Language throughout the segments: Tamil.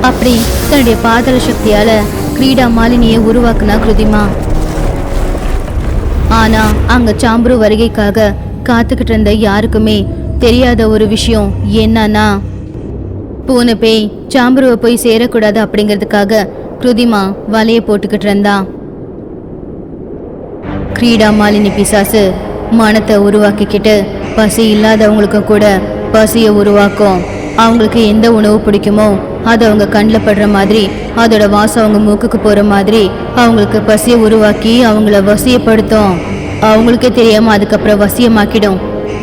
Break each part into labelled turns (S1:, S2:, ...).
S1: அப்படி தன்னுடைய பாதாள சக்தியால கிரீடா மாலினியை உருவாக்குனா கிருதிமா. ஆனா அங்க சாம்பரு வருகைக்காக காத்துக்கிட்டு இருந்த யாருக்குமே தெரியாத ஒரு விஷயம் என்னன்னா, பூனை பேய் சாம்பருவை போய் சேரக்கூடாது அப்படிங்கிறதுக்காக கிருதிமா வலைய போட்டுக்கிட்டு இருந்தா. கிரீடா மாலினி பிசாசு மனத்தை உருவாக்கிக்கிட்டு பசி இல்லாதவங்களுக்கும் கூட பசியை உருவாக்கும். அவங்களுக்கு எந்த உணவு பிடிக்குமோ அது அவங்க கண்ணில் படுற மாதிரி, அதோட வாசம் அவங்க மூக்குக்கு போற மாதிரி அவங்களுக்கு பசியை உருவாக்கி அவங்கள வசியப்படுத்தும். அவங்களுக்கே தெரியாம அதுக்கப்புறம் வசியமாக்கிடும்.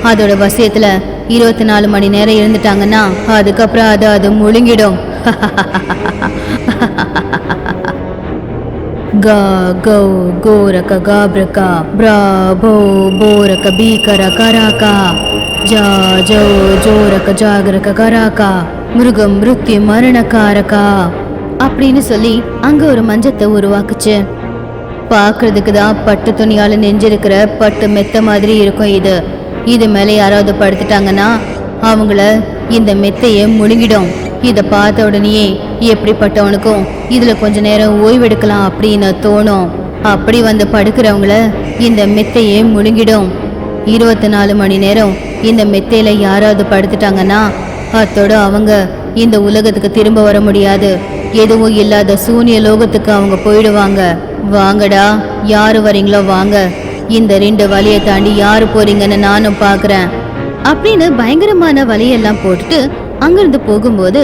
S1: அதோட வசியத்துல 24 மணி நேரம் இருந்துட்டாங்கன்னா அதுக்கப்புறம் அது முழுங்கிடும். கா கௌ கோரக காப்ரகா பிராபோ போரக பீகர கராகா ஜா ஜோ ஜோரக ஜாகரக கராகா மிருகம் மிருத்யு மரணக்காரகா அப்படின்னு சொல்லி அங்க ஒரு மஞ்சத்தை உருவாக்குச்சு. பாக்குறதுக்கு தான் பட்டு துணியால நெஞ்சிருக்கிற பட்டு மெத்த மாதிரி இருக்கும். இது மேலே யாராவது படுத்துட்டாங்கன்னா அவங்கள இந்த மெத்தையை முழுங்கிடும். இதை பார்த்த உடனேயே எப்படிப்பட்டவனுக்கும் இதுல கொஞ்ச நேரம் ஓய்வெடுக்கலாம் அப்படின்னு தோணும். அப்படி வந்து படுக்கிறவங்கள இந்த மெத்தையை முழுங்கிடும். 24 மணி நேரம் இந்த மெத்தையில யாராவது படுத்துட்டாங்கன்னா அத்தோட அவங்க இந்த உலகத்துக்கு திரும்ப வர முடியாது. எதுவும் இல்லாத சூனிய லோகத்துக்கு அவங்க போயிடுவாங்க. வாங்கடா, யாரு வரீங்களோ வாங்க, இந்த 2 வழியை தாண்டி யாரு போறீங்கன்னு நானும் பாக்குறேன் அப்படின்னு பயங்கரமான வலையெல்லாம் போட்டுட்டு அங்கிருந்து போகும்போது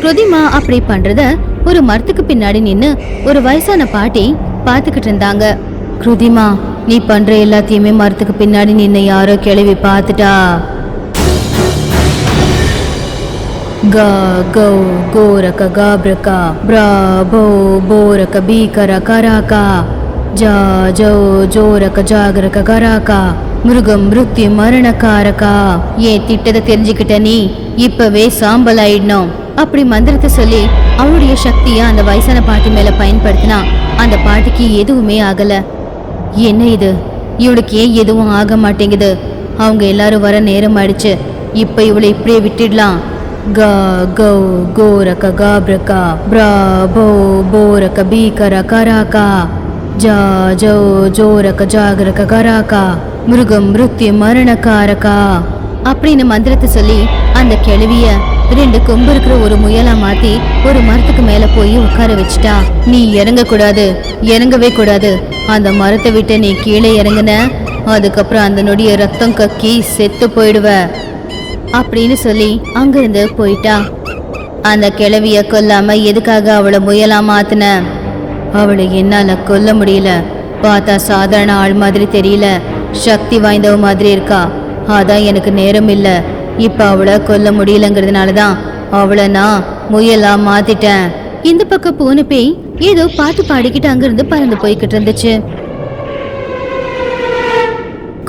S1: கிருதிமா அப்படி பண்றத ஒரு மரத்துக்கு பின்னாடி நின்னு ஒரு வயசான பாட்டி பாத்துக்கிட்டு இருந்தாங்க. கிருதிமா, நீ பண்ற எல்லாத்தையுமே மரத்துக்கு பின்னாடி நின்னு யாரோ கிளவி பாத்துட்டா. கா கௌ கோரக காப்ரகா பிராபோ போரக பீகர கராகா ஜா ஜோ ஜோரக ஜாகரக கராகா மிருகம் மிருத்யு மரணக்காரகா. ஏன் திட்டத்தை தெரிஞ்சுக்கிட்ட நீ இப்பவே சாம்பல் ஆயிடணும் அப்படி மந்திரத்தை சொல்லி அவளுடைய சக்திய அந்த வயசான பாட்டி மேல பயன்படுத்தினா அந்த பாட்டிக்கு எதுவுமே ஆகல. என்ன இது, இவளுக்கு ஏன் எதுவும் ஆக மாட்டேங்குது? அவங்க எல்லாரும் வர நேரம் ஆயிடுச்சு. இப்ப இவளை இப்படியே விட்டுடலாம். கா கௌ கோரக காப்ரகா பிராபோ போரக பீகர கராகா ஜா ஜோ ஜோரக ஜாகரக கராகா மிருகம் மிருத்யு மரணக்காரகா அப்படின்னு மந்திரத்தை சொல்லி அந்த கிழவிய 2 கொம்பு இருக்கிற ஒரு முயலா மாத்தி ஒரு மரத்துக்கு மேல போய் உட்கார வச்சுட்டா. நீ இறங்க கூடாது, இறங்கவே கூடாது. அந்த மரத்தை விட்டு நீ கீழே இறங்குன அதுக்கப்புறம் அந்த நொடிய ரத்தம் கக்கி செத்து போயிடுவ அப்படின்னு சொல்லி அங்கிருந்து போயிட்டா. அந்த கிழவிய கொல்லாம எதுக்காக அவளை முயலா மாத்தின? அவளை என்னால கொல்ல முடியல. பார்த்தா சாதாரண ஆள் மாதிரி தெரியல, சக்தி வாய்ந்தவ மாதிரி இருக்கா. அதான் எனக்கு நேரம் இல்ல. இப்ப அவளை கொல்ல முடியலங்கிறதுனாலதான் அவளை நான் முயலா மாத்திட்டேன். இந்த பக்கம் பூனை பேய் ஏதோ பாட்டு பாடிக்கிட்டு அங்கிருந்து பறந்து போய்கிட்டு இருந்துச்சு.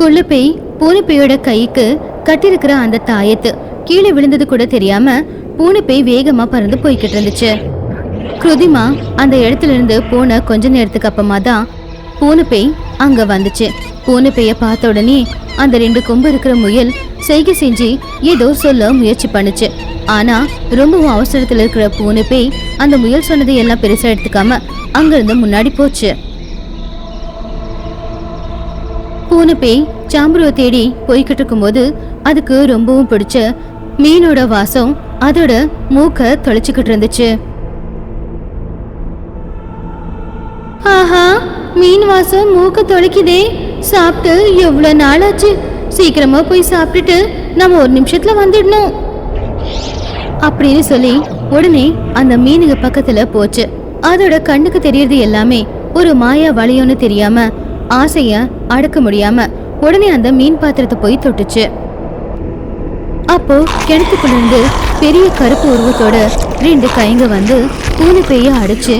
S1: கொள்ள பேய் பூனை பேயோட கைக்கு கட்டிருக்கிற அந்த தாயத்து கீழே விழுந்தது கூட தெரியாம பூனை பேய் வேகமா பறந்து போய்கிட்டு இருந்துச்சு. கிருதிமா அந்த இடத்துல இருந்து போன கொஞ்ச நேரத்துக்கு அப்புறமா தான் பூனை பேய் அங்க வந்துச்சு. பூனை பேய பார்த்த உடனே அந்த 2 கொம்பு இருக்கிற முயல் செய்கை செஞ்சு ஏதோ சொல்ல முயற்சி பண்ணுச்சு. ஆனா ரொம்பவும் அவசரத்துல இருக்கிற பூனை பேய் அந்த முயல் சொன்னதை எல்லாம் பெருசா எடுத்துக்காம அங்கிருந்து முன்னாடி போச்சு. பூனை பேய் சாம்பருவை தேடி போய்கிட்டு இருக்கும்போது அதுக்கு ரொம்பவும் பிடிச்ச மீனோட வாசம் அதோட மூக்க தொலைச்சுக்கிட்டு இருந்துச்சு. ஆஹா, மீன் வாசம் மூக்க தொலைக்குதே. சாப்பிட்டு எவ்வளவு நாள் ஆச்சு. சீக்கிரமா போய் சாப்பிட்டுட்டு நம்ம 1 நிமிஷத்துல வந்துடணும் அப்படின்னு சொல்லி உடனே அந்த மீனுக்கு பக்கத்துல போச்சு. அதோட கண்ணுக்கு தெரியறது எல்லாமே ஒரு மாயா வளையம்னு தெரியாம ஆசைய அடக்க முடியாம உடனே அந்த மீன் பாத்திரத்தை போய் தொட்டுச்சு. அப்போ கிணத்துக்குள்ள இருந்து பெரிய கருப்பு உருவத்தோட 2 கைங்க வந்து பூனை பேய அடிச்சு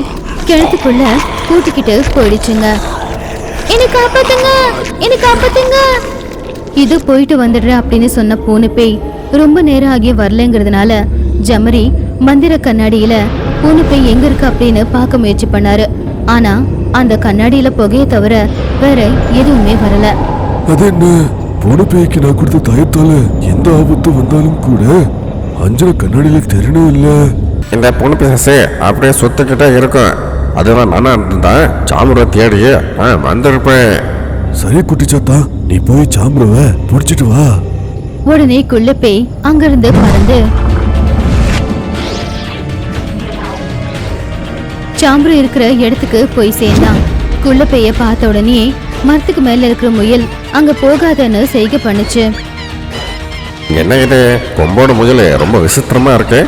S1: கிணத்துக்குள்ள கூட்டிக்கிட்டு போயிடுச்சுங்க. என்னை காப்பாத்துங்க, என்னை காப்பாத்துங்க. இது போயிட்டு வந்துடுற அப்படின்னு சொன்ன பூனை பேய் ரொம்ப நேரம் ஆகி வரலங்கிறதுனால ஜமரி மந்திர கண்ணாடியில பூனை பேய் எங்க இருக்கு அப்படின்னு பார்க்க முயற்சி பண்ணாரு. ஆனா அந்த கண்ணாடியில புகையை தவிர வேற எதுவுமே வரல.
S2: அது என்ன, பூனை பேய்க்கு நான் கொடுத்த தாயத்தால எந்த ஆபத்து வந்தாலும் கூட அஞ்சல கண்ணாடியில தெரியணும் இல்ல.
S3: இந்த பொண்ணு பிசாசு அப்படியே சுத்துக்கிட்டே இருக்கும். அதுதான் நானா இருந்தான் சாமுரை தேடி வந்திருப்பேன்.
S2: சரி குட்டிச்சாத்தா, நீ போய் சாம்புருவ பிடிச்சிட்டு வா.
S1: உடனே குள்ளப்பேய் அங்கிருந்து பறந்து சாம்பரு இருக்கிற இடத்துக்கு போய் சேர்ந்தான். குள்ளப்பேய பார்த்த உடனே மரத்துக்கு மேல இருக்கிற முயல் அங்க போகாதன்னு செய்கை பண்ணுச்சு.
S3: என்ன இது கொம்போட முயல் ரொம்ப விசித்திரமா இருக்கு.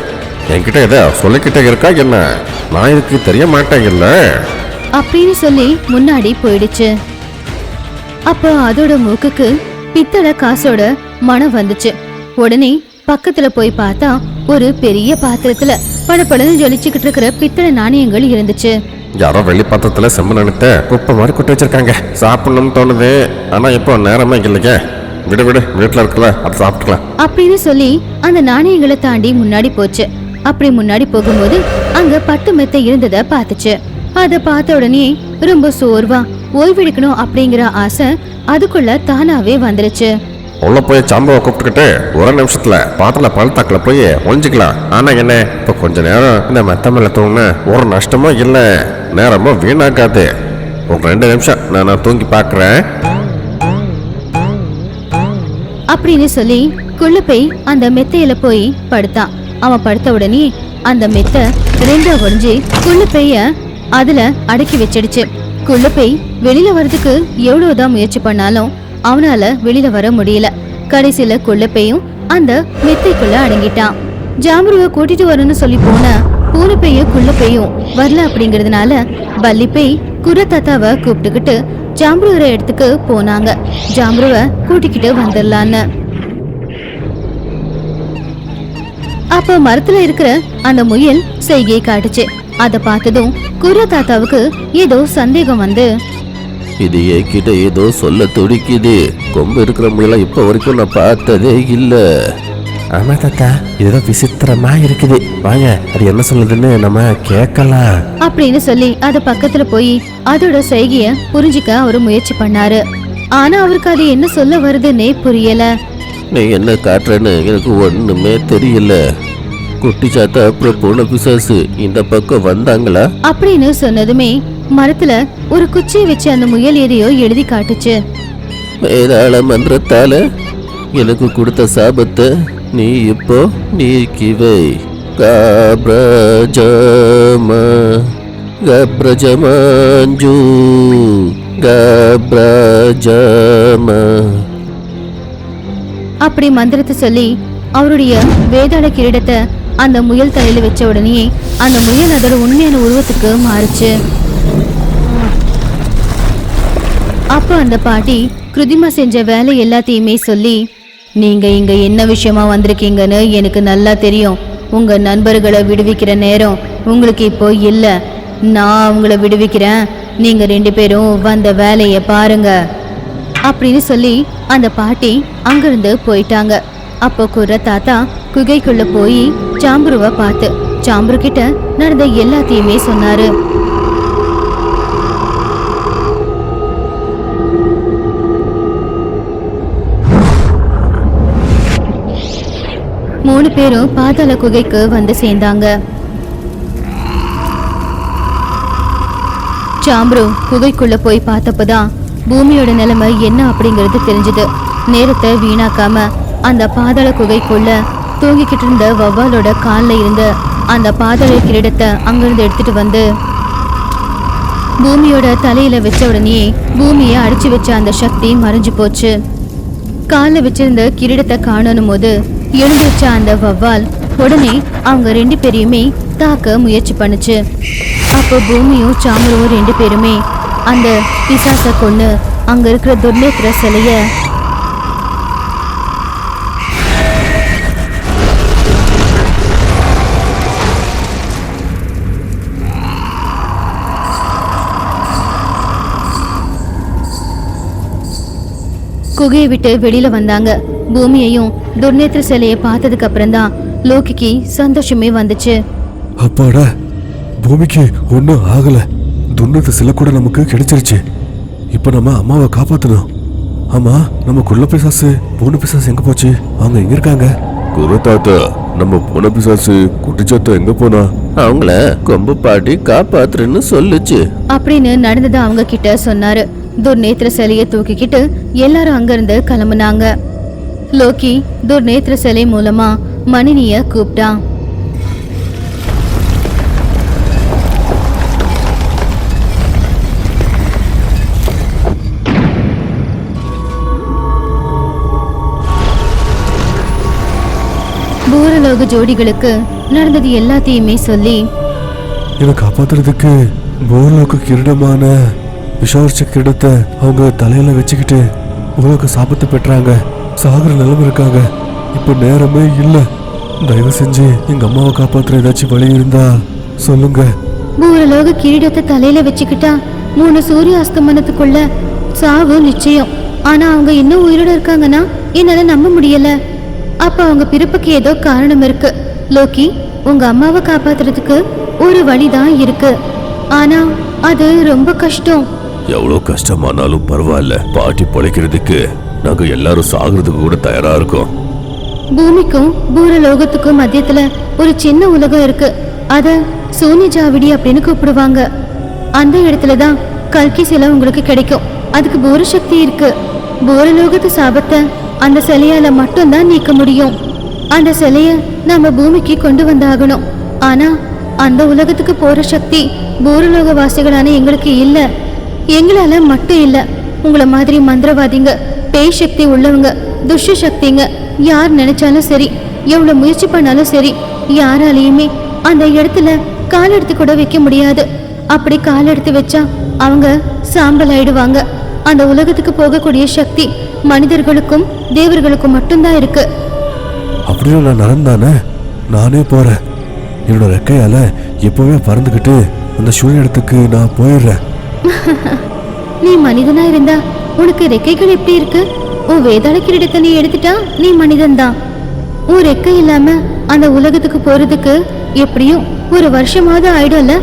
S3: என்கிட்ட இதை சொல்லிக்கிட்டே இருக்கா என்ன? நான் இதுக்கு தெரிய மாட்டேன் இல்ல
S1: அப்படின்னு சொல்லி முன்னாடி போயிடுச்சு. அப்போ அதோட மூக்குக்கு பித்தளை காசோட மனம் வந்துச்சு. உடனே பக்கத்துல போய் பார்த்தா ஒரு பெரிய பாத்திரத்துல படப்படன்னு ஜொலிச்சுக்கிட்டு இருக்கிற பித்தளை நாணயங்கள் இருந்துச்சு.
S3: யாரோ வெளி பாத்திரத்துல செம்ம நினைத்த குப்பை மாதிரி கொட்டி வச்சிருக்காங்க. சாப்பிடணும்னு தோணுது, ஆனா இப்போ நேரமே இல்லைங்க. விடு வீட்டுல இருக்கல, அதை சாப்பிட்டுக்கலாம்
S1: அப்படின்னு சொல்லி அந்த நாணயங்களை தாண்டி முன்னாடி போச்சு. அப்படி முன்னாடி போகும்போது அங்க பட்டு மெத்தை இருந்தத பாத்துச்சு. அத பார்த்த உடனே ரொம்ப சோர்வா ஓய்வெடுக்கணும் அப்படிங்கிற ஆசை அதுக்குள்ள தானாவே வந்துருச்சு.
S3: உள்ள போய் சாம்பவை கூப்பிட்டுக்கிட்டு ஒரு நிமிஷத்துல பாத்திர பழத்தாக்கில் போய் ஒழிஞ்சிக்கலாம். ஆனா என்ன, இப்போ கொஞ்ச நேரம் இந்த மெத்த மேல தூங்கின ஒரு நஷ்டமும் இல்லை, நேரமும் வீணாக்காது. ஒரு 2 நிமிஷம் நான் தூங்கி பார்க்குறேன்
S1: அப்படின்னு சொல்லி குள்ளப்பை அந்த மெத்தையில போய் படுத்தான். அவன் படுத்த உடனே அந்த மெத்தை 2 ஒடிஞ்சு குள்ளப்பைய அதுல அடக்கி வச்சிடுச்சு. குள்ளப்பை வெளியில வர்றதுக்கு எவ்வளவுதான் முயற்சி பண்ணாலும் அவனால வெளியில வர முடியல. கடைசியில குள்ளப்பையும் அந்த மெத்தைக்குள்ள அடங்கிட்டான். ஜாம்பருவை கூட்டிட்டு வரணும்னு சொல்லி போன பூனைப்பையும் குள்ளப்பையும் வரல. அப்படிங்கறதுனால பல்லிப்பை குரத்தாத்தாவை கூப்பிட்டுக்கிட்டு ஜாம்பருவர இடத்துக்கு போனாங்க. ஜாம்பருவ கூட்டிக்கிட்டு வந்துடலான்னு. அப்ப மரத்துல இருக்கிற அந்த முயல் செய்கையை காட்டுச்சு. அத பார்த்ததும் குரத்தாத்தாவுக்கு ஏதோ சந்தேகம் வந்து,
S4: இது என்கிட்ட ஏதோ சொல்ல துடிக்குது. கொம்பு இருக்கிற முயலை இப்போ வரைக்கும் நான் பார்த்ததே இல்லை.
S3: ஆமா தாத்தா, ஏதோ விசித்திரமா இருக்குது. வாங்க அது என்ன சொல்லுதுன்னு நம்ம கேட்கலாம்
S1: அப்படின்னு சொல்லி அத பக்கத்துல போய் அதோட செய்கைய புரிஞ்சுக்க அவரு முயற்சி பண்ணாரு. ஆனா அவருக்கு அது என்ன சொல்ல வருதுன்னே புரியல.
S4: நீ என்ன காட்டுறேன்னு எனக்கு ஒண்ணுமே தெரியல. குட்டி சாத்தா அப்புறம் போன பிசாசு இந்த பக்கம் வந்தாங்களா?
S1: அப்படின்னு சொன்னதுமே மரத்துல ஒரு குச்சியை வச்சு அந்த முயல் எதையோ எழுதி காட்டுச்சு.
S4: வேதாள மந்திரத்தால எனக்கு கொடுத்த சாபத்தை நீ இப்போ நீக்கிவை. கப்ரஜமாஞ்சு கப்ரஜம.
S1: அப்படி மந்திரத்தை சொல்லி அவருடைய வேதாள கிரீடத்தை அந்த முயல் தலையில வச்ச உடனே அந்த முயல் அதோட உண்மையான உருவத்துக்கு மாறுச்சு. அப்ப அந்த பாட்டி கிருதிமா செஞ்ச வேலை எல்லாத்தையுமே சொல்லி, நீங்க இங்க என்ன விஷயமா வந்திருக்கீங்கன்னு எனக்கு நல்லா தெரியும். உங்க நண்பர்களை விடுவிக்கிற நேரம் உங்களுக்கு இப்போ இல்ல. நான் அவங்கள விடுவிக்கிறேன். நீங்க 2 பேரும் வந்த வேலைய பாருங்க அப்படின்னு சொல்லி அந்த பாட்டி அங்கிருந்து போயிட்டாங்க. அப்போ குர்ர தாத்தா குகைக்குள்ள போய் சாம்பருவ பார்த்து சாம்பரு கிட்ட நடந்த எல்லாத்தையுமே சொன்னாரு. மூணு பேரும் பாதாள குகைக்கு வந்து சேர்ந்தாங்க. சாம்பரு குகைக்குள்ள போய் பார்த்தப்பதான் பூமியோட நிலைமை என்ன அப்படிங்கிறது தெரிஞ்சது. நேரத்தை வீணாக்காம அந்த பாதாள குகைக்குள்ள தூங்கிக்கிட்டு இருந்த வவ்வாலோட காலில் இருந்த அந்த பாதாள கிரீடத்தை அங்கிருந்து எடுத்துட்டு வந்து பூமியோட தலையில வச்ச உடனே பூமியை அடிச்சு வச்ச அந்த சக்தி மறைஞ்சு போச்சு. காலில் வச்சிருந்த கிரீடத்தை காணணும் போது எழுந்திருச்ச அந்த வவ்வால் உடனே அவங்க 2 பேரையுமே தாக்க முயற்சி பண்ணுச்சு. அப்போ பூமியும் சாமரும் 2 பேருமே அந்த பிசாச கொண்டு அங்க இருக்கிற துர்நேத்திர சிலைய குகையை விட்டு வெளியில வந்தாங்க. பூமியையும் துர்நேத்திர சிலையை பார்த்ததுக்கு அப்புறம் தான் லோகிக்கு சந்தோஷமே வந்துச்சு.
S2: அப்பாடா, பூமிக்கு ஒன்றும் ஆகல. துர்நேத்திர சிலை கூட நமக்கு கிடைச்சிருச்சு. இப்போ நம்ம அம்மாவை காப்பாற்றணும். ஆமா, நம்ம குள்ள பிசாசு பூனை பிசாசு எங்க போச்சு? அவங்க எங்க இருக்காங்க? குரு தாத்தா, நம்ம போன பிசாசு குட்டிச்சாத்தா எங்க போனா?
S4: அவங்கள கொம்பு பாட்டி காப்பாத்துறேன்னு சொல்லுச்சு.
S1: அப்படின்னு நடந்ததை அவங்க கிட்ட சொன்னாரு. துர்நேத்திர சிலைய தூக்கிக்கிட்டு எல்லாரும் அங்கிருந்து கிளம்புனாங்க. லோக்கி துர்நேத்திர சிலை மூலமா மணினிய கூப்பிட்டான். பூரலோக ஜோடிகளுக்கு நடந்தது எல்லாத்தையுமே சொல்லி,
S2: இதை காப்பாத்துறதுக்கு பூலோக கிரீடமான விஷவர்ச்ச கிரீடத்தை அவங்க தலையில வச்சுக்கிட்டு பூலோக சாபத்தை பெற்றாங்க. சாகர நிலைமை இருக்காங்க. இப்ப நேரமே இல்ல. தயவு செஞ்சு எங்க அம்மாவை காப்பாத்துற ஏதாச்சும் வழி இருந்தா சொல்லுங்க.
S1: பூரலோக கிரீடத்தை தலையில வச்சுக்கிட்டா 3 சூரிய அஸ்தமனத்துக்குள்ள சாவு நிச்சயம். ஆனா அவங்க இன்னும் உயிரோட இருக்காங்கன்னா என்னால நம்ப முடியல. அப்ப அவங்க பிறப்புக்கு ஏதோ காரணம் இருக்கு. லோக்கி, உங்க அம்மாவை காப்பாத்துறதுக்கு ஒரு வழிதான் இருக்கு. ஆனா அது ரொம்ப கஷ்டம்.
S2: எவ்வளவு கஷ்டமானாலும் பரவாயில்ல. பாட்டி பொழைக்கிறதுக்கு நாங்க எல்லாரும் சாகிறதுக்கு கூட தயாரா இருக்கோம்.
S1: பூமிக்கும் பூரலோகத்துக்கும் மத்தியத்துல ஒரு சின்ன உலகம் இருக்கு. அத சூனிஜாவிடி அப்படின்னு கூப்பிடுவாங்க. அந்த இடத்துலதான் கல்கி சிலை உங்களுக்கு கிடைக்கும். அதுக்கு பூர சக்தி இருக்கு. பூரலோகத்து சாபத்தை அந்த சிலையால மட்டும்தான் நீக்க முடியும். அந்த சிலைய நம்ம பூமிக்கு கொண்டு வந்தாகணும். ஆனா அந்த உலகத்துக்கு போற சக்தி பூரலோக வாசிகளான எங்களுக்கு இல்ல. எங்களால மட்டும் இல்ல, உங்களை மாதிரி மந்திரவாதிங்க, பேய் சக்தி உள்ளவங்க, துஷ்ட சக்திங்க யார் நினைச்சாலும் சரி, எவ்வளவு முயற்சி பண்ணாலும் சரி, யாராலையுமே அந்த இடத்துல கால் எடுத்து கூட வைக்க முடியாது. அப்படி கால் எடுத்து வச்சா அவங்க சாம்பல் ஆயிடுவாங்க. அந்த உலகத்துக்கு போகக்கூடிய சக்தி மனிதர்களுக்கும் தேவர்களுக்கும் மட்டும்தான் இருக்கு.
S2: அப்படின்னு நான் நடந்தானே, நானே போறேன். என்னோட ரெக்கையால எப்பவே பறந்துகிட்டு அந்த சூரிய இடத்துக்கு நான் போயிடுறேன்.
S1: நீ மனிதனா இருந்தா உனக்கு ரெக்கைகள் எப்படி இருக்கு? உன் வேதாள கிரீடத்தை நீ எடுத்துட்டா நீ மனிதன் தான். உன் ரெக்கை இல்லாம அந்த உலகத்துக்கு போறதுக்கு எப்படியும் ஒரு வருஷமாவது ஆயிடும்ல.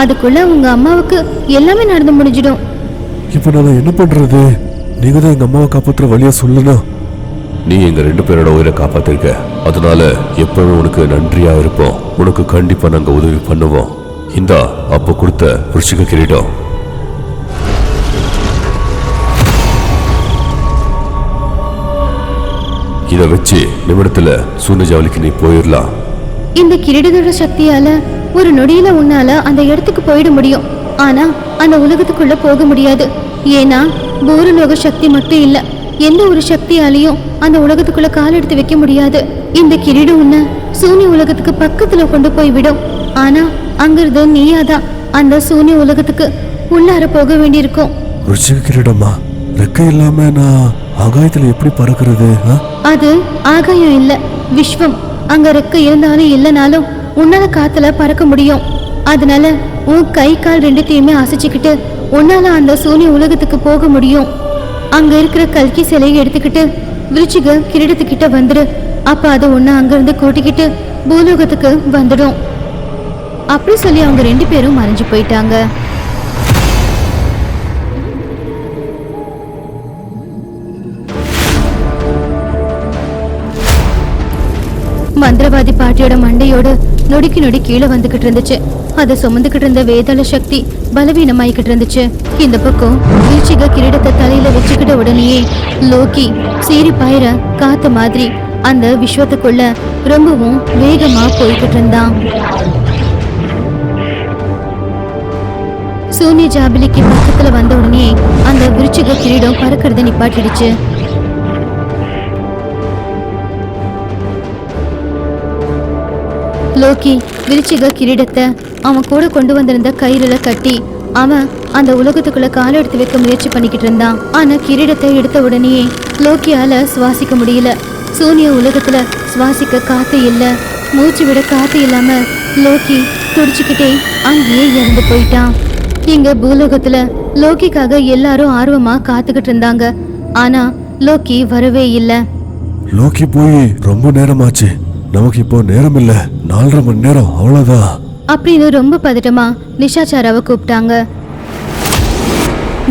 S1: அதுக்குள்ள உங்க அம்மாவுக்கு எல்லாமே நடந்து முடிஞ்சிடும்.
S2: இப்ப நான் என்ன பண்றது? நீங்க தான் எங்க அம்மாவை காப்பாத்துற வழியா சொல்லணும். நீ எங்க 2 பேரோட உயிரை காப்பாத்திருக்க, அதனால எப்பவும் உனக்கு நன்றியா இருப்போம். உனக்கு கண்டிப்பா நாங்க உதவி பண்ணுவோம். இந்தா அப்ப கொடுத்த ருஷிக கிரீடம். இத வச்சு நிமிடத்துல சூனஜாவலிக்கு நீ போயிடலாம்.
S1: இந்த கிரீடத்தோட சக்தியால ஒரு நொடியில உன்னால அந்த இடத்துக்கு போயிட முடியும். ஆனா அந்த உலகத்துக்குள்ள போக முடியாது. ஏன்னா பூரலோக சக்தி மட்டும் இல்ல, எந்த ஒரு சக்தியாலையும் அந்த உலகத்துக்குள்ள கால் எடுத்து வைக்க முடியாது. இந்த கிரீடம் உன்ன சூனிய உலகத்துக்கு பக்கத்துல கொண்டு போய் விடும். ஆனா அங்கிருந்து நீயாதான் அந்த சூனிய உலகத்துக்கு உள்ளார போக வேண்டியிருக்கும்.
S2: ருஷிக கிரீடமா? ரெக்கை இல்லாம நான் ஆகாயத்துல எப்படி பறக்கிறது?
S1: அது ஆகாயம் இல்ல, விஸ்வம். அங்க ரெக்க இருந்தாலும் இல்லைனாலும் உன்னால காத்துல பறக்க முடியும். அதனால உன் கை கால் 2த்தையுமே அசைச்சுக்கிட்டு உன்னால அந்த சூனிய உலகத்துக்கு போக முடியும். அங்க இருக்கிற கல்கி சிலையை எடுத்துக்கிட்டு விருச்சிக கிரீடத்துக்கிட்ட வந்துரு. அப்ப அதை ஒன்னு அங்கிருந்து கூட்டிக்கிட்டு பூலோகத்துக்கு வந்துடும். அப்படி சொல்லி அவங்க 2 பேரும் மறைஞ்சு போயிட்டாங்க. மந்திரவாதி பாட்டியோட மண்டையோடு நொடிக்கு நொடி கீழே வந்துகிட்டு இருந்துச்சு. அதை சுமந்துகிட்டு இருந்த வேதாள சக்தி பலவீனமாயிக்கிட்டு இருந்துச்சு. இந்த பக்கம் வீழ்ச்சிக கிரீடத்தை தலையில வச்சுக்கிட்ட உடனேயே லோக்கி சீறி பாயிர காத்த மாதிரி அந்த விஸ்வத்துக்குள்ள ரொம்பவும் வேகமா போய்கிட்டு இருந்தான். சூனிய ஜாபிலிக்கு பக்கத்துல வந்த உடனே அந்த விருச்சிக கிரீடம் பறக்கிறத நிப்பாட்டிடுச்சு. லோக்கி விருச்சிக கிரீடத்தை அவன் கூட கொண்டு வந்திருந்த கயிறுல கட்டி அவன் அந்த உலகத்துக்குள்ள கால எடுத்து வைக்க முயற்சி பண்ணிக்கிட்டு இருந்தான். ஆனா கிரீடத்தை எடுத்த உடனேயே லோக்கியால சுவாசிக்க முடியல. சூனிய உலகத்துல சுவாசிக்க காத்து இல்ல, மூச்சு விட காத்து இல்லாம லோக்கி துடிச்சுக்கிட்டே அங்கேயே இறந்து போயிட்டான். இங்க பூலோகத்துல லோக்கிக்காக எல்லாரும் ஆர்வமா காத்துக்கிட்டு இருந்தாங்க. ஆனா லோக்கி வரவே இல்ல.
S2: லோக்கி போய் ரொம்ப நேரமாச்சு. நமக்கு இப்போ நேரம் இல்ல, 4.5 மணி நேரம், அவ்வளவுதான்
S1: அப்படின்னு ரொம்ப பதட்டமா நிஷாச்சாராவை கூப்பிட்டாங்க.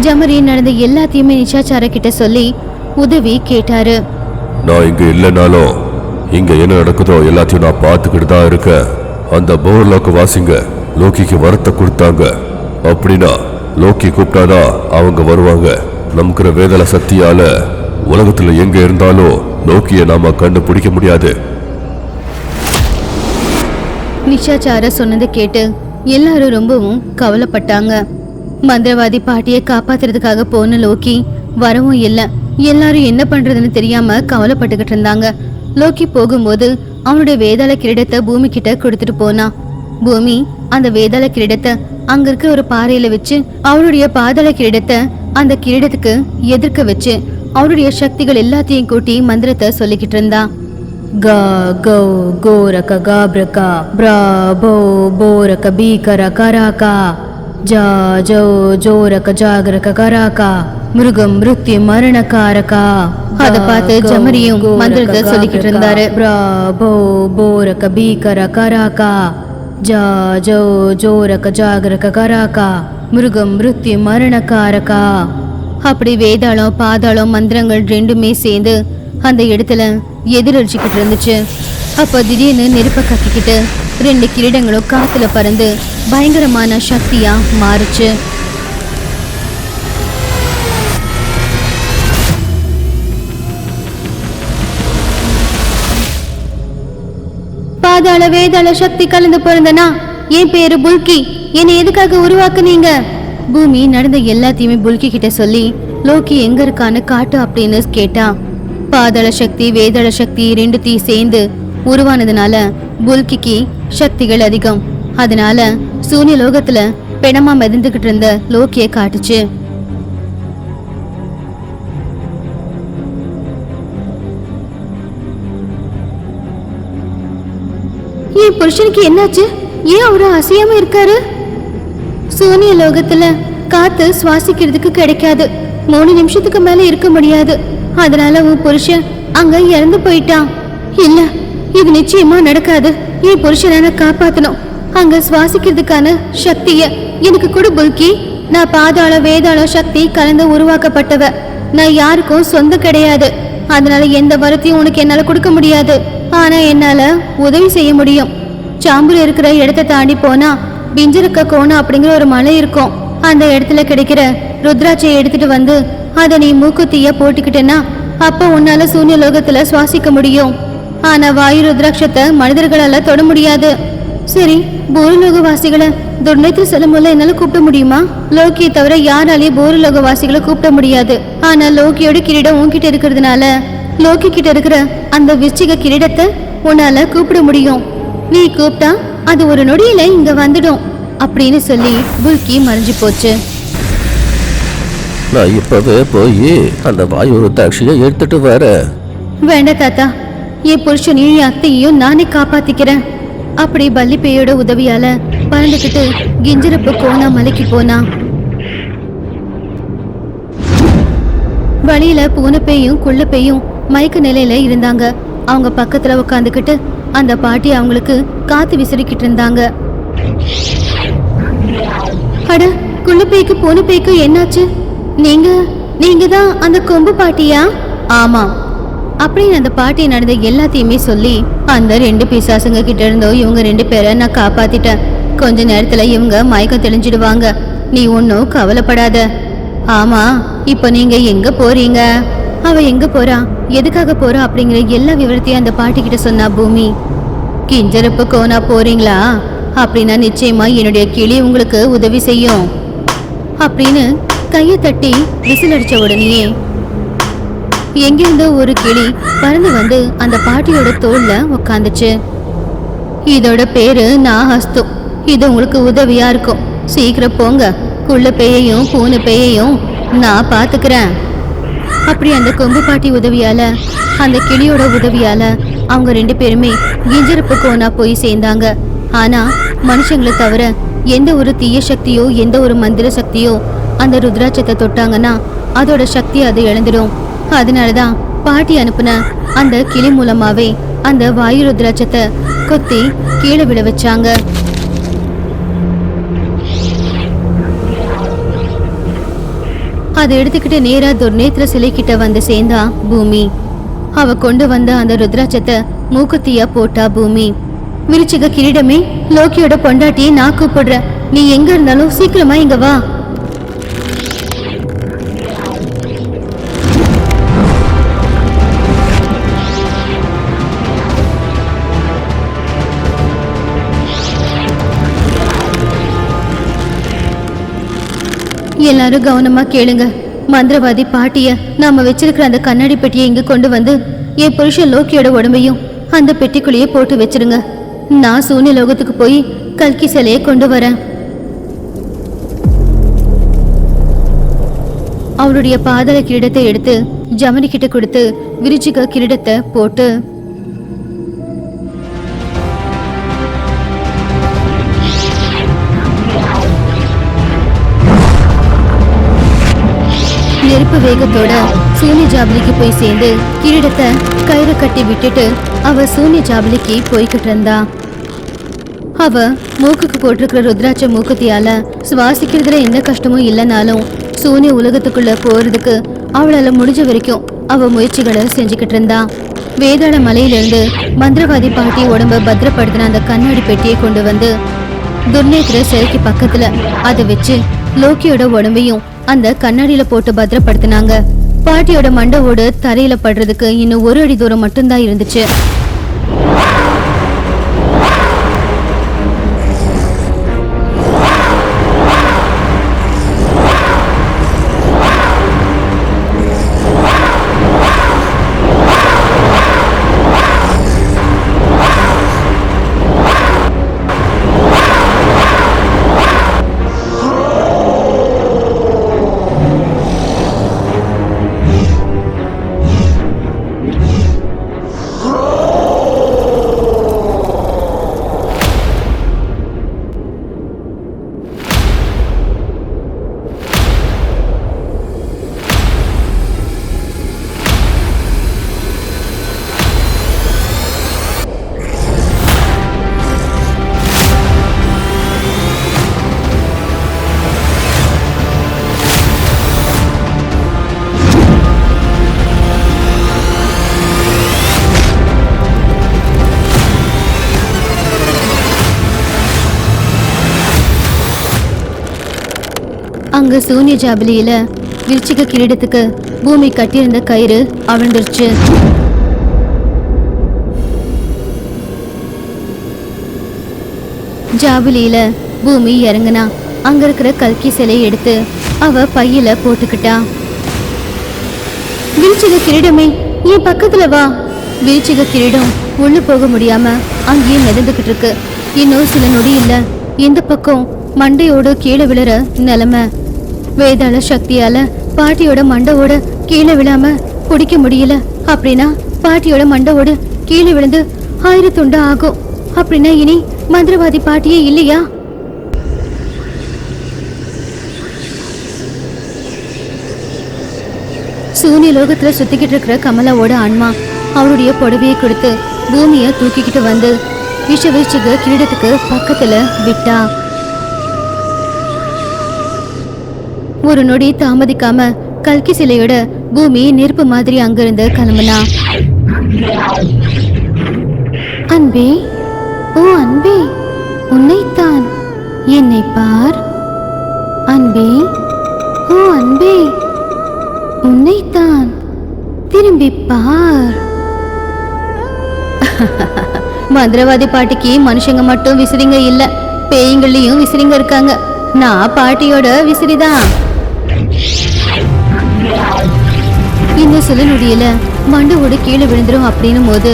S1: ஜமரி நடந்த எல்லாத்தையுமே நிஷாச்சார கிட்ட சொல்லி உதவி கேட்டாரு.
S2: நான் இங்க இல்லைனாலும் இங்க என்ன நடக்குதோ எல்லாத்தையும் நான் பார்த்துக்கிட்டு தான் இருக்கேன். அந்த போர்லோக வாசிங்க லோக்கிக்கு வரத்தை கொடுத்தாங்க. அப்படின்னா லோக்கி கூப்பிட்டாதான் அவங்க வருவாங்க. நமக்குற வேதல சக்தியால உலகத்துல எங்க இருந்தாலும் லோக்கியை நாம கண்டுபிடிக்க முடியாது.
S1: நிஷாச்சார சொன்னதை கேட்டு எல்லாரும் ரொம்பவும் கவலைப்பட்டாங்க. மந்திரவாதி பாட்டியை காப்பாத்துறதுக்காக போன லோக்கி வரவும் இல்லை. எல்லாரும் என்ன பண்றதுன்னு தெரியாம கவலைப்பட்டுக்கிட்டு இருந்தாங்க. லோக்கி போகும்போது அவனுடைய வேதாள கிரீடத்தை பூமி கிட்ட கொடுத்துட்டு போனான். பூமி அந்த வேதாள கிரீடத்தை அங்க இருக்க ஒரு பாறையில வச்சு அவருடைய பாதாள கிரீடத்தை அந்த கிரீடத்துக்கு எதிர்க்க வச்சு அவருடைய சக்திகள் எல்லாத்தையும் கூட்டி மந்திரத்தை சொல்லிக்கிட்டு இருந்தா. கா கௌ கோரக காப்ரகா பிராபோ போரக பீகர கராகா ஜா ஜோ ஜோரக ஜாகரக கராகா மிருகம் மிருத்யு மரணகாரகா. அத பார்த்து ஜமரியும் மந்திரத்தை சொல்லிக்கிட்டு இருந்தாரு. பிராபோ போரக பீகர கராகா ஜா ஜோ ஜோரக ஜாகரக கராகா மிருகம் மிருத்யு மரணகாரகா. அப்படி வேதாளம் பாதாளம் மந்திரங்கள் ரெண்டுமே சேர்ந்து அந்த இடத்துல எதிரொலிச்சுக்கிட்டு இருந்துச்சு. அப்ப திடீர்னு நெருப்ப கக்கிக்கிட்டு 2 கிரீடங்களும் காத்துல பறந்து பயங்கரமான சக்தியா மாறுச்சு. பாதாள வேதாள சக்தி கலந்து பிறந்தனா என் பேரு புல்கி. என்னை எதுக்காக உருவாக்குனீங்க? பூமி நடந்த எல்லாத்தையுமே புல்கி கிட்ட சொல்லி லோக்கி எங்க இருக்கான்னு காட்டு அப்படின்னு கேட்டான். பாதாள சக்தி வேதாள சக்தி ரெண்டுத்தையும் சேர்ந்து உருவானதுனால புல்கிக்கு சக்திகள் அதிகம். அதனால சூன்ய லோகத்துல பிணமா மிதந்துகிட்டு இருந்த லோக்கிய காட்டுச்சு. என் புருஷனுக்கு என்னாச்சு? ஏன் அவரு அசையாம இருக்காரு? சூன்ய லோகத்துல காத்து சுவாசிக்கிறதுக்கு கிடைக்காது. 3 நிமிஷத்துக்கு மேல இருக்க முடியாது. அதனால உன் புருஷன் அங்க இறந்து போயிட்டான். இல்ல, இது நிச்சயமா நடக்காது. என் புருஷனை நான் காப்பாத்தணும். அங்க சுவாசிக்கிறதுக்கான சக்திய எனக்கு கொடு புல்கி. நான் பாதாள வேதாள சக்தி கலந்து உருவாக்கப்பட்டவ. நான் யாருக்கும் சொந்த கிடையாது. அதனால எந்த வரத்தையும் உனக்கு என்னால கொடுக்க முடியாது. ஆனா என்னால உதவி செய்ய முடியும். சாம்புல இருக்கிற இடத்தை தாண்டி போனா பிஞ்சரக்க கோணம் அப்படிங்கிற ஒரு மலை இருக்கும். அந்த இடத்துல கிடைக்கிற ருத்ராட்சையை எடுத்துட்டு வந்து அதை நீ மூக்குத்திய போட்டுக்கிட்டேன்னா அப்ப உன்னால சூன்ய லோகத்துல சுவாசிக்க முடியும். ஆனா வாயு ருத்ராட்சத்தை மனிதர்களால தொட முடியாது. சரி, பூர்லோக வாசிகளை துர்நேத்திர செலமுள்ள என்னால கூப்பிட முடியுமா? லோக்கியை தவிர யாராலேயும் பூர்லோக வாசிகளை கூப்பிட முடியாது. ஆனா லோக்கியோட கிரீடம் உன்கிட்ட இருக்கிறதுனால லோக்கி கிட்ட இருக்கிற அந்த விருச்சிக கிரீடத்தை உன்னால கூப்பிட முடியும். நீ கூப்பிட்டா அது ஒரு நொடியில இங்க வந்துடும் அப்படின்னு சொல்லி புல்கி மறைஞ்சு போச்சு.
S4: நான் இப்பவே போய் அந்த வாயு ருத்ராட்சியை எடுத்துட்டு வரேன்.
S1: வேண்டாம் தாத்தா, என் புருஷனையும் என் அத்தையும் நானே காப்பாத்திக்கிறேன். அப்படி பல்லிப்பேயோட உதவியால பறந்துக்கிட்டு கிஞ்சரப்பு கோனா மலைக்கு போனா. வழியில பூனைப்பேயும் குள்ளப்பேயும் மயக்க நிலையில இருந்தாங்க. அவங்க பக்கத்துல உட்காந்துக்கிட்டு அந்த பாட்டி அவங்களுக்கு காத்து விசிறிக்கிட்டு இருந்தாங்க. அட, குள்ளப்பேய்க்கு பூனைப்பேய்க்கு என்னாச்சு? நீங்க தான் அந்த கொம்பு பாட்டியா? ஆமா அப்படின்னு அந்த பாட்டி நடந்த எல்லாத்தையுமே சொல்லி அந்த 2 பிசாசுங்க கிட்ட இருந்தோ இவங்க 2 பேரை நான் காப்பாத்திட்டேன். கொஞ்ச நேரத்துல இவங்க மயக்கம் தெளிஞ்சிடுவாங்க. நீ ஒன்னும் கவலைப்படாத. ஆமா, இப்ப நீங்க எங்க போறீங்க? அவ எங்க போறா, எதுக்காக போறா அப்படிங்கிற எல்லா விவரத்தையும் அந்த பாட்டி கிட்ட சொன்னா பூமி. கிஞ்சரப்பு கோனா போறீங்களா? அப்படின்னா நிச்சயமா என்னுடைய கிளி உங்களுக்கு உதவி செய்யும் அப்படின்னு கையை தட்டி விசில் அடிச்ச உடனேயே எங்கிருந்தோ ஒரு கிளி பறந்து வந்து அந்த பாட்டியோட தோல்ல உக்காந்துச்சு. இதோட பேரு நாஹஸ்து. இது உங்களுக்கு உதவியா இருக்கும். சீக்கிரம் போங்க, குள்ள பேயையும் பூனை பேயையும் நான் பாத்துக்கிறேன். அப்படி அந்த கொம்பு பாட்டி உதவியால அந்த கிளியோட உதவியால அவங்க 2 பேருமே கிஞ்சரப்பு கோனா போய் சேர்ந்தாங்க. ஆனா மனுஷங்களை தவிர எந்த ஒரு தீய சக்தியோ எந்த ஒரு மந்திர சக்தியோ அந்த ருத்ராட்சத்தை தொட்டாங்கன்னா அதோட சக்தி அது இழந்துடும். அதனாலதான் பாட்டி அனுப்புன அந்த கிளி மூலமாவே அந்த வாயு ருத்ராட்சத்தை கொத்தி கீழே விட வச்சாங்க. அதை எடுத்துக்கிட்டு நேரா துர்நேத்திர சிலை கிட்ட வந்து சேர்ந்தா பூமி. அவ கொண்டு வந்த அந்த ருத்ராட்சத்தை மூக்குத்தியா போட்டா பூமி. விருச்சிக கிரீடமே, லோக்கியோட பொண்டாட்டியை நான் கூப்பிடுறேன். நீ எங்க இருந்தாலும் சீக்கிரமா இங்க வா. எல்லாரும் கவனமா கேளுங்க. மந்திரவாதி பாட்டிய நாம வச்சிருக்கிற அந்த கண்ணாடி பெட்டியை இங்க கொண்டு வந்து என் புருஷன் லோக்கியோட உடம்பையும் அந்த பெட்டிக்குள்ளேயே போட்டு வச்சிருங்க. நான் சூன்ய லோகத்துக்கு போய் கல்கி சிலையை கொண்டு வரேன். அவருடைய பாதாள கிரீடத்தை எடுத்து ஜமனி கிட்ட கொடுத்து விருச்சிக கிரீடத்தை போட்டு நெருப்பு வேகத்தோட சூன்ய ஜாபலிக்கு போய் சேர்ந்து கிரீடத்தை கயிறு கட்டி விட்டுட்டு அவ சூன்ய ஜாபலிக்கு போய்கிட்டு இருந்தா. அவ மூக்குக்கு போட்டிருக்கிற ருத்ராட்ச மூக்குத்தியால சுவாசிக்கிறதுல எந்த கஷ்டமும் இல்லைனாலும் சூன்ய உலகத்துக்குள்ள போறதுக்கு அவளால முடிஞ்ச வரைக்கும் அவ முயற்சிகளை செஞ்சுக்கிட்டு இருந்தா. வேதாள மலையிலிருந்து மந்திரவாதி பாட்டி உடம்ப பத்திரப்படுத்தின அந்த கண்ணாடி பெட்டியை கொண்டு வந்து துர்நேத்திர சிலைக்கு பக்கத்துல அதை வச்சு லோக்கியோட உடம்பையும் அந்த கண்ணாடியில போட்டு பத்திரப்படுத்தினாங்க. பாட்டியோட மண்டவோடு தரையில படுறதுக்கு இன்னும் 1 அடி தூரம் மட்டும்தான் இருந்துச்சு. அங்க சூன்ய ஜாபலியில விருச்சிக கிரீடத்துக்கு பூமி கட்டியிருந்த கயிறு அவிழ்ந்துருச்சு. ஜாபலியில பூமி இறங்குனா. அங்க இருக்கிற கல்கி சிலையை எடுத்து அவ பையில போட்டுக்கிட்டா. விருச்சிக கிரீடமே, என் பக்கத்துல வா. விருச்சிக கிரீடம் உள்ள போக முடியாம அங்கேயே மிதந்துகிட்டு இருக்கு. இன்னும் சில நொடி இல்ல இந்த பக்கம் மண்டையோட கீழே விழுற நிலைமை. வேதாள சக்தியால பாட்டியோட மண்டவோட கீழே விழாம பிடிக்க முடியல. அப்படின்னா பாட்டியோட மண்டவோட கீழே விழுந்து 1000 துண்டு ஆகும். அப்படின்னா இனி மந்திரவாதி பாட்டியே இல்லையா? சூன்ய லோகத்துல சுத்திக்கிட்டு இருக்கிற கமலாவோட ஆன்மா அவருடைய புடவையை கொடுத்து பூமிய தூக்கிக்கிட்டு வந்து விஷவிருச்சிக கிரீடத்துக்கு பக்கத்துல விட்டா. ஒரு நொடி தாமதிக்காம கல்கி சிலையோட பூமி நெருப்பு மாதிரி அங்கிருந்து கிளம்புனா. அன்பே, ஓ அன்பே, உன்னைத்தான். என்னை பார் அன்பே, ஓ அன்பே, உன்னைத்தான். திரும்பி பார். மந்திரவாதி பாட்டிக்கு மனுஷங்க மட்டும் விசிறிங்க இல்ல, பேய்கள்லயும் விசிறிங்க இருக்காங்க. நான் பாட்டியோட விசிறிதான். இந்த சில நொடியில மண்டவோடு கீழே விழுந்துரும் அப்படின்னும் போது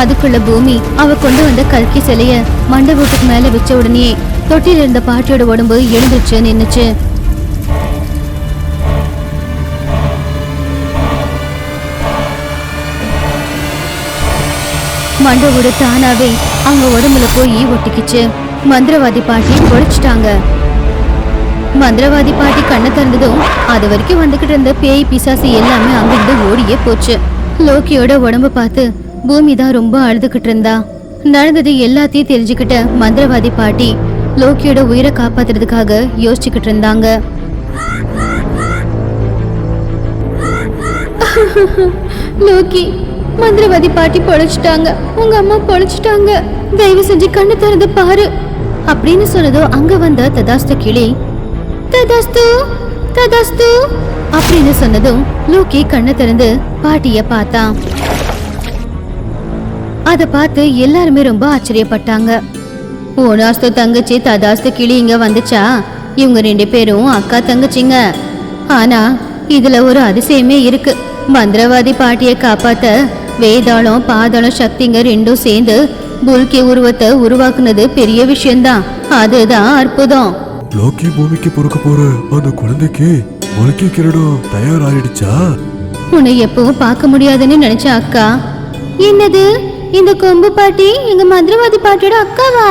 S1: அதுக்குள்ள பூமி அவ கொண்டு வந்த கல்கி சிலைய மண்டபத்துக்கு மேல வச்ச உடனே தொட்டில இருந்த பாட்டியோட உடம்பு எழுந்துச்சு நின்னுச்சு. மண்டவோடு தானாவே அவங்க உடம்புல போய் ஒட்டிக்கிச்சு. மந்திரவாதி பாட்டி பொழைச்சிட்டாங்க. மந்திரவாதி பாட்டி கண்ணை திறந்ததும் அது வரைக்கும் வந்துகிட்டு இருந்த பேய் பிசாசு எல்லாமே அங்கிருந்து ஓடியே போச்சு. லோக்கியோட உடம்ப பார்த்து பூமி தான் ரொம்ப அழுதுகிட்டு இருந்தா. நடந்தது எல்லாத்தையும் தெரிஞ்சுக்கிட்ட மந்திரவாதி பாட்டி லோக்கியோட உயிரை காப்பாத்துறதுக்காக யோசிச்சுக்கிட்டு இருந்தாங்க. லோக்கி, மந்திரவாதி பாட்டி பொழைச்சிட்டாங்க, உங்க அம்மா பொழைச்சிட்டாங்க, தயவு செஞ்சு கண்ணு திறந்து பாரு அப்படின்னு சொன்னதோ அங்க வந்த ததாஸ்து கிளி ததாஸ்து ததாஸ்து அப்படின்னு சொன்னதும் லோக்கி கண்ணை திறந்து பாட்டிய பார்த்தான். அத பார்த்து எல்லாருமே ரொம்ப ஆச்சரியப்பட்டாங்க. ஓனாஸ்து தங்கச்சி ததாஸ்து கிளி இங்க வந்துச்சா? இவங்க 2 பேரும் அக்கா தங்கச்சிங்க. ஆனா இதுல ஒரு அதிசயமே இருக்கு. மந்திரவாதி பாட்டியை காப்பாத்த வேதாளம் பாதாளம் சக்திங்க 2ம் சேர்ந்து புல்கி உருவத்தை உருவாக்குனது பெரிய விஷயம்தான். அதுதான் அற்புதம்.
S2: லோக்கி பூமிக்கு பொறுக்க போற அந்த குழந்தைக்கு முழுக்கி கிரீடம் தயாராயிடுச்சா?
S1: உன்னை எப்பவும் பார்க்க முடியாதுன்னு நினைச்ச அக்கா. என்னது, இந்த கொம்பு பாட்டி எங்க மந்திரவாதி பாட்டியோட அக்காவா?